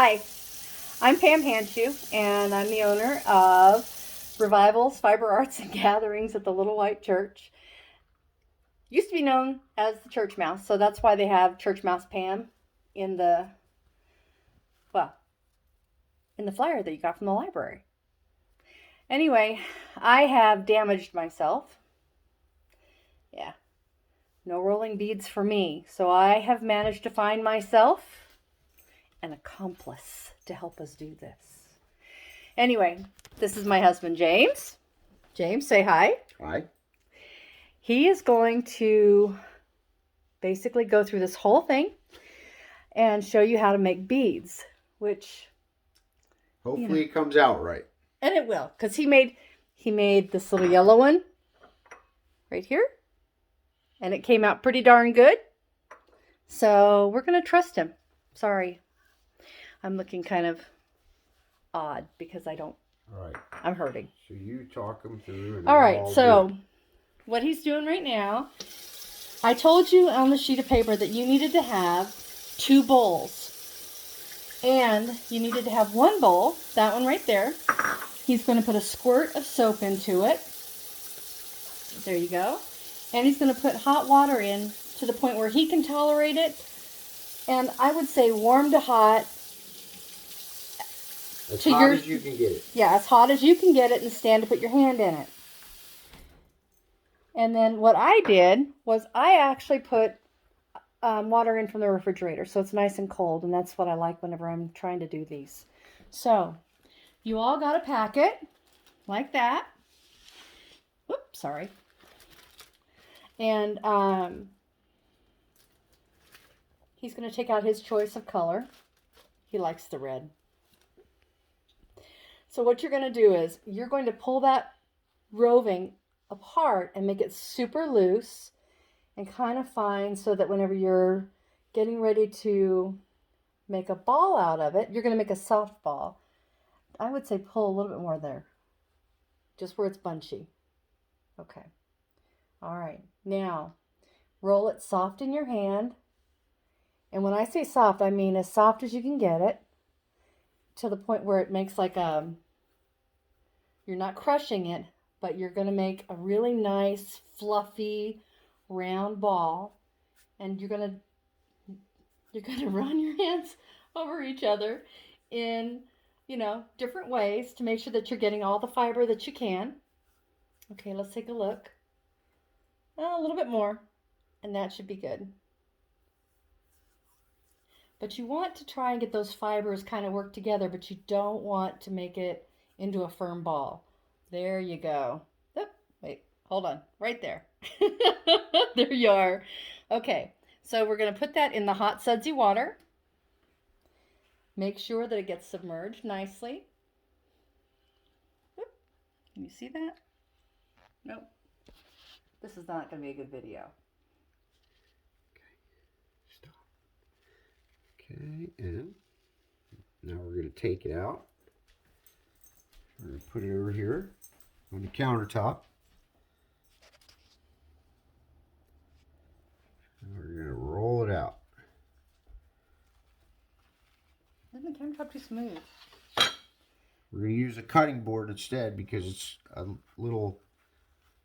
Hi, I'm Pam Handshoe, and I'm the owner of Revivals, Fiber Arts, and Gatherings at the Little White Church. Used to be known as the Church Mouse, so that's why they have Church Mouse Pam in the, well, in the flyer that you got from the library. Anyway, I have damaged myself. Yeah, no rolling beads for me. So I have managed to find myself an accomplice to help us do this. Anyway, this is my husband, James. James, say hi. Hi. He is going to basically go through this whole thing and show you how to make beads, which Hopefully it comes out right. And it will, because he made this little yellow one right here, and it came out pretty darn good. So we're gonna trust him. Sorry, I'm looking kind of odd because All right. I'm hurting. So you talk him through. All right. So what he's doing right now, I told you on the sheet of paper that you needed to have 2 bowls. And you needed to have 1 bowl, that one right there. He's going to put a squirt of soap into it. There you go. And he's going to put hot water in to the point where he can tolerate it. And I would say warm to hot. As hot as you can get it. Yeah, as hot as you can get it, and stand to put your hand in it. And then what I did was I actually put water in from the refrigerator, so it's nice and cold, and that's what I like whenever I'm trying to do these. So you all got a packet like that. Oops, sorry. And he's going to take out his choice of color. He likes the red. So what you're going to do is you're going to pull that roving apart and make it super loose and kind of fine, so that whenever you're getting ready to make a ball out of it, you're going to make a soft ball. I would say pull a little bit more there, just where it's bunchy. Okay. All right. Now, roll it soft in your hand. And when I say soft, I mean as soft as you can get it, to the point where it makes like you're not crushing it, but you're going to make a really nice, fluffy, round ball. And you're going to run your hands over each other in, different ways to make sure that you're getting all the fiber that you can. Okay, let's take a look. A little bit more, and that should be good. But you want to try and get those fibers kind of work together, but you don't want to make it into a firm ball. There you go. Oh, wait, hold on. Right there. There you are. Okay, so we're going to put that in the hot sudsy water. Make sure that it gets submerged nicely. Oop. Can you see that? Nope. This is not going to be a good video. Okay, stop. Okay, and now we're going to take it out. We're going to put it over here on the countertop. And we're going to roll it out. Isn't the countertop too smooth? We're going to use a cutting board instead because it's a little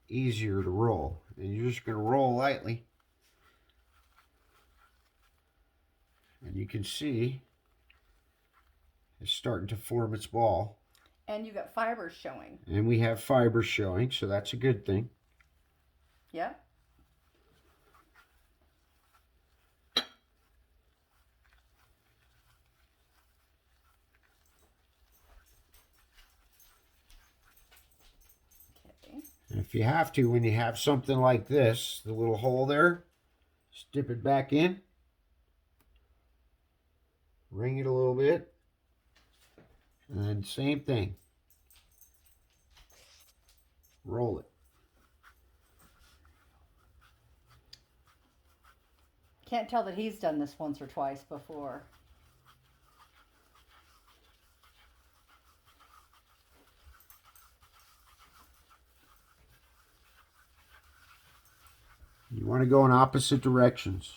easier to roll. And you're just going to roll lightly. And you can see it's starting to form its ball. And you got fibers showing. And we have fibers showing, so that's a good thing. Yeah. Okay. And if you have to, when you have something like this, the little hole there, just dip it back in. Wring it a little bit. And then same thing. Roll it. Can't tell that he's done this once or twice before. You want to go in opposite directions.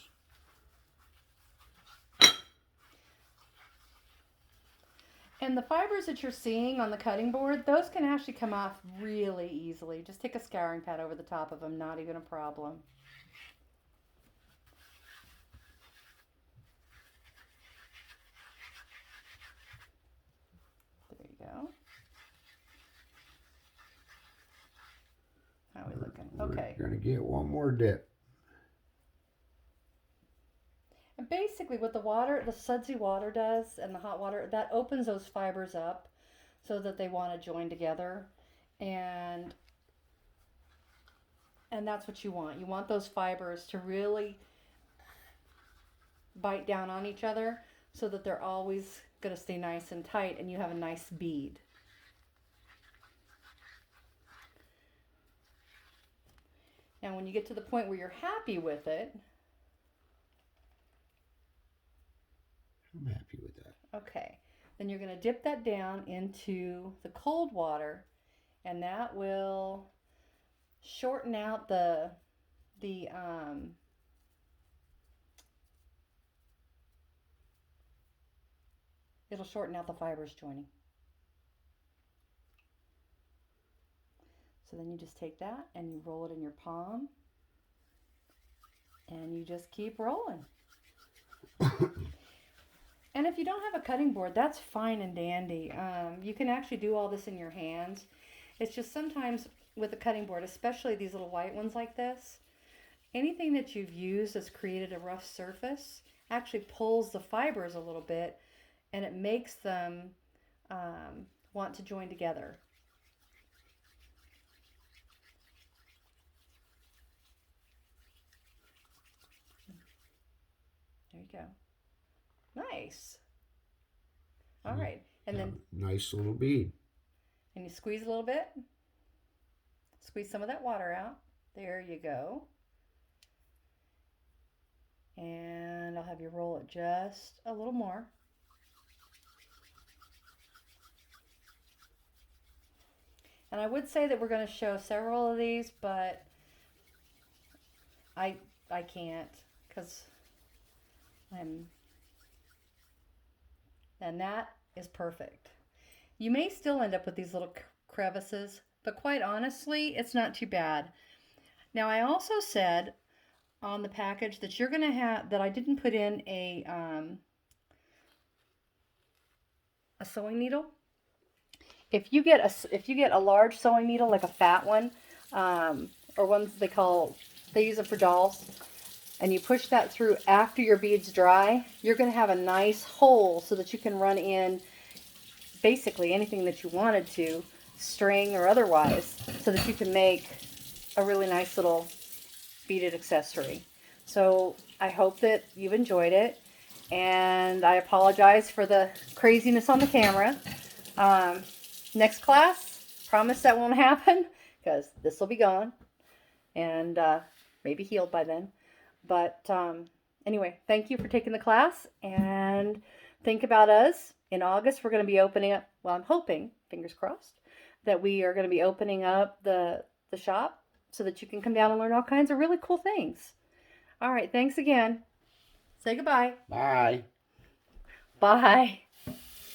And the fibers that you're seeing on the cutting board, those can actually come off really easily. Just take a scouring pad over the top of them, not even a problem. There you go. How are we looking? Okay. We're going to get one more dip. And basically what the water, the sudsy water does and the hot water, that opens those fibers up so that they want to join together. And that's what you want. You want those fibers to really bite down on each other so that they're always going to stay nice and tight and you have a nice bead. And when you get to the point where you're happy with it, I'm happy with that. okay, then you're going to dip that down into the cold water, and that will shorten out it'll shorten out the fibers joining. So then you just take that and you roll it in your palm and you just keep rolling. And if you don't have a cutting board, that's fine and dandy. You can actually do all this in your hands. It's just sometimes with a cutting board, especially these little white ones like this, anything that you've used that's created a rough surface actually pulls the fibers a little bit and it makes them want to join together. There you go. Nice. All right. And then nice little bead. And you squeeze a little bit. Squeeze some of that water out. There you go. And I'll have you roll it just a little more. And I would say that we're going to show several of these, but I can't because and that is perfect. You may still end up with these little crevices, but quite honestly, it's not too bad. Now, I also said on the package that you're going to have, that I didn't put in a sewing needle. If you get a large sewing needle, like a fat one, or ones they use it for dolls, and you push that through after your beads dry, you're going to have a nice hole so that you can run in basically anything that you wanted to, string or otherwise, so that you can make a really nice little beaded accessory. So I hope that you've enjoyed it, and I apologize for the craziness on the camera. Next class, promise that won't happen because this will be gone and maybe healed by then. But anyway, thank you for taking the class, and think about us. In August, we're going to be opening up, well, I'm hoping, fingers crossed, that we are going to be opening up the shop so that you can come down and learn all kinds of really cool things. All right, thanks again. Say goodbye. Bye. Bye.